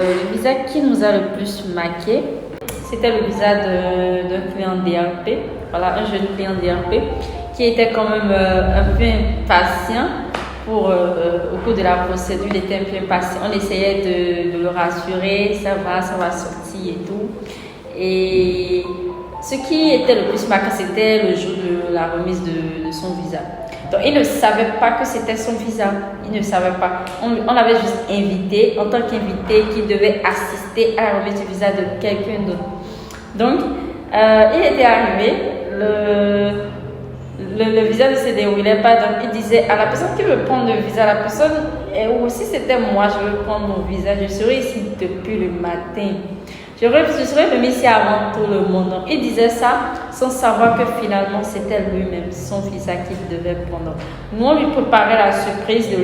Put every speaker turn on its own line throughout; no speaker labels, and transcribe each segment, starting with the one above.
le visa qui nous a le plus marqué, c'était le visa d'un client DRP, voilà, un jeune client DRP qui était quand même un peu impatient au cours de la procédure, il était un peu impatient. On essayait de le rassurer, ça va sortir et tout. Et ce qui était le plus marquant, c'était le jour de la remise de son visa. Donc, il ne savait pas que c'était son visa. Il ne savait pas. On l'avait juste invité, en tant qu'invité, qui devait assister à la remise du visa de quelqu'un d'autre. Donc, il était arrivé, le visa ne se déroulait pas. Donc, il disait à la personne qui veut prendre le visa, la personne, ou si c'était moi, je veux prendre mon visa, je serai ici depuis le matin. Je serais venu ici avant tout le monde. Donc, il disait ça sans savoir que finalement c'était lui-même son visa qu'il devait prendre. Nous, on lui préparait la surprise de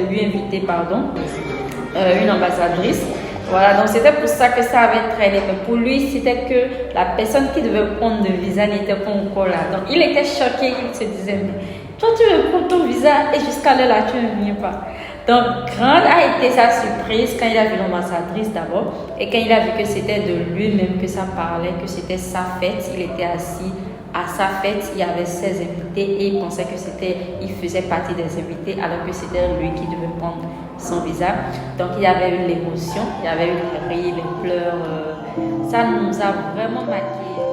lui inviter, une ambassadrice. Voilà, donc c'était pour ça que ça avait traîné. Mais pour lui, c'était que la personne qui devait prendre le visa n'était pas encore là. Donc, il était choqué. Il se disait, mais toi, tu veux prendre ton visa et jusqu'à là, tu ne viens pas. Donc, grande a été sa surprise quand il a vu l'ambassadrice d'abord et quand il a vu que c'était de lui-même que ça parlait, que c'était sa fête. Il était assis à sa fête, il y avait 16 invités et il pensait que il faisait partie des invités alors que c'était lui qui devait prendre son visa. Donc, il y avait eu l'émotion, il y avait eu les rires, les pleurs. Ça nous a vraiment marqué.